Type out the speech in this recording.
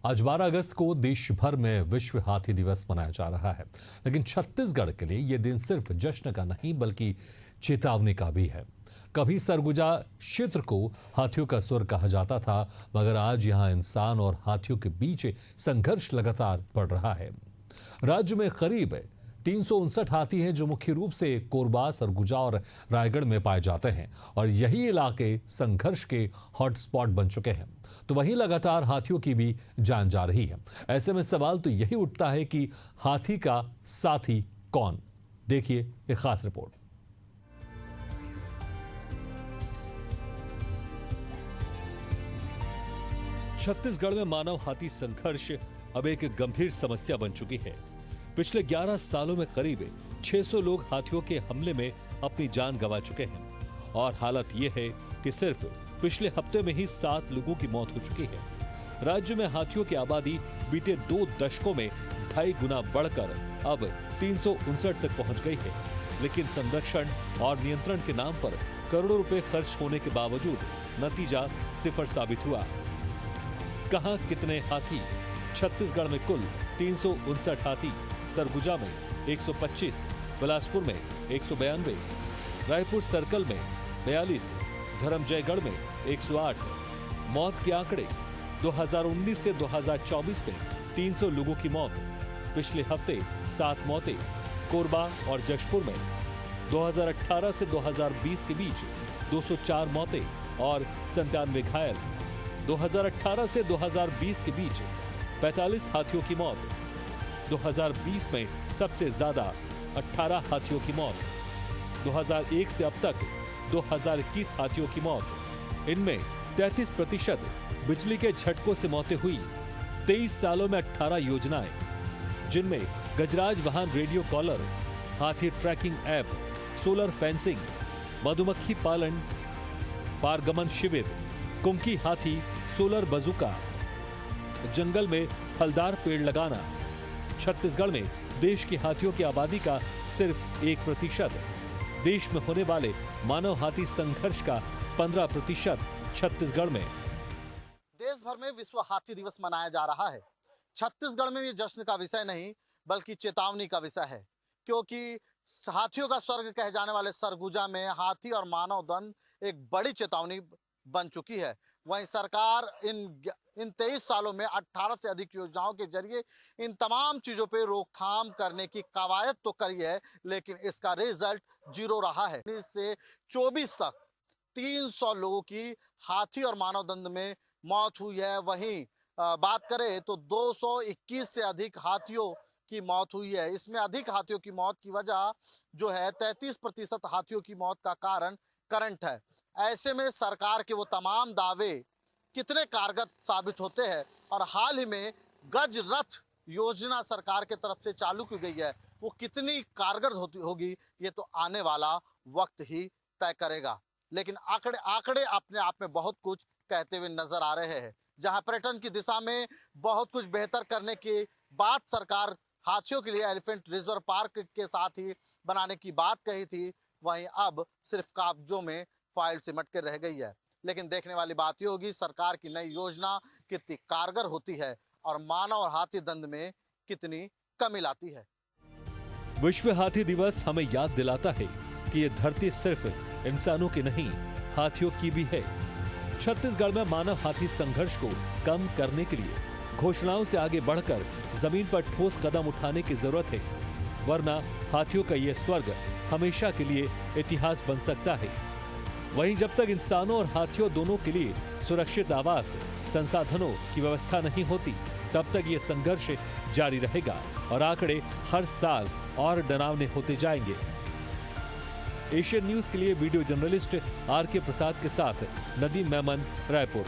आज 12 अगस्त को देश भर में विश्व हाथी दिवस मनाया जा रहा है, लेकिन छत्तीसगढ़ के लिए यह दिन सिर्फ जश्न का नहीं बल्कि चेतावनी का भी है। कभी सरगुजा क्षेत्र को हाथियों का स्वर्ग कहा जाता था, मगर आज यहां इंसान और हाथियों के बीच संघर्ष लगातार बढ़ रहा है। राज्य में करीब 359 हाथी हैं जो मुख्य रूप से कोरबा, सरगुजा और रायगढ़ में पाए जाते हैं और यही इलाके संघर्ष के हॉटस्पॉट बन चुके हैं। तो वहीं लगातार हाथियों की भी जान जा रही है। ऐसे में सवाल तो यही उठता है कि हाथी का साथी कौन? देखिए एक खास रिपोर्ट। छत्तीसगढ़ में मानव हाथी संघर्ष अब एक गंभीर समस्या बन चुकी है। पिछले 11 सालों में करीब 600 लोग हाथियों के हमले में अपनी जान गंवा चुके हैं और हालत यह है कि सिर्फ पिछले हफ्ते में ही 7 लोगों की मौत हो चुकी है। राज्य में हाथियों की आबादी बीते 2 दशकों में 2.5 गुना बढ़कर अब 359 तक पहुंच गई है, लेकिन संरक्षण और नियंत्रण के नाम पर करोड़ों रुपए खर्च होने के बावजूद नतीजा सिफर साबित हुआ। कहां कितने हाथी? छत्तीसगढ़ में कुल 359 हाथी, सरगुजा में 125, बिलासपुर में 192, रायपुर सर्कल में 42, धर्मजयगढ़ में 108। मौत के आंकड़े 2019 से 2024 में 300 लोगों की मौत। पिछले हफ्ते 7 मौतें कोरबा और जशपुर में। 2018 से 2020 के बीच 204 मौतें और 97 घायल। 2018 से 2020 के बीच 45 हाथियों की मौत। 2020 में सबसे ज्यादा 18 हाथियों की मौत। 2001 से अब तक 2021 हाथियों की मौत। इनमें 33% बिजली के झटकों से मौतें हुई। 23 सालों में 18 योजनाएं, जिनमें गजराज वाहन रेडियो कॉलर, हाथी ट्रैकिंग ऐप, सोलर फेंसिंग, मधुमक्खी पालन, पारगमन शिविर, कुमकी हाथी, सोलर बजूका, जंगल में फलदार पेड़ लगाना। छत्तीसगढ़ में देश की हाथियों की आबादी का सिर्फ 1%। देश में होने वाले मानव हाथी संघर्ष का 15% छत्तीसगढ़ में। देश भर में विश्व हाथी दिवस मनाया जा रहा है। छत्तीसगढ़ में ये जश्न का विषय नहीं बल्कि चेतावनी का विषय है, क्योंकि हाथियों का स्वर्ग कहे जाने वाले सरगुजा में हाथी और मानव द्वंद एक बड़ी चेतावनी बन चुकी है। वहीं सरकार इन 23 सालों में 18 से अधिक योजनाओं के जरिए इन तमाम चीजों पे रोकथाम करने की कवायद तो करी है, लेकिन इसका रिजल्ट 0 रहा है। 19 से 24 तक 300 लोगों की हाथी और मानव दंड में मौत हुई है। वहीं बात करें तो 221 से अधिक हाथियों की मौत हुई है। इसमें अधिक हाथियों की मौत की वजह जो है 33% हाथियों की मौत का कारण करंट है। ऐसे में सरकार के वो तमाम दावे कितने कारगर साबित होते हैं और हाल ही में गज रथ योजना सरकार के तरफ से चालू की गई है, वो कितनी कारगर होगी ये तो आने वाला वक्त ही तय करेगा। लेकिन आंकड़े अपने आप में बहुत कुछ कहते हुए नजर आ रहे हैं। जहां पर्यटन की दिशा में बहुत कुछ बेहतर करने की बात सरकार हाथियों के लिए एलिफेंट रिजर्व पार्क के साथ ही बनाने की बात कही थी, वहीं अब सिर्फ कागजों में फाइल सिमट के रह गई है। लेकिन देखने वाली बात ये होगी सरकार की नई योजना कितनी कारगर होती है और मानव और हाथी दंड में कितनी कमी लाती है। विश्व हाथी दिवस हमें याद दिलाता है कि ये धरती सिर्फ इंसानों की नहीं, हाथियों की भी है। छत्तीसगढ़ में मानव हाथी संघर्ष को कम करने के लिए घोषणाओं से आगे बढ़कर जमीन पर ठोस कदम उठाने की जरूरत है, वरना हाथियों का यह स्वर्ग हमेशा के लिए इतिहास बन सकता है। वहीं जब तक इंसानों और हाथियों दोनों के लिए सुरक्षित आवास, संसाधनों की व्यवस्था नहीं होती, तब तक ये संघर्ष जारी रहेगा और आंकड़े हर साल और डरावने होते जाएंगे। एशियन न्यूज के लिए वीडियो जर्नलिस्ट आर के प्रसाद के साथ नदीम मेमन, रायपुर।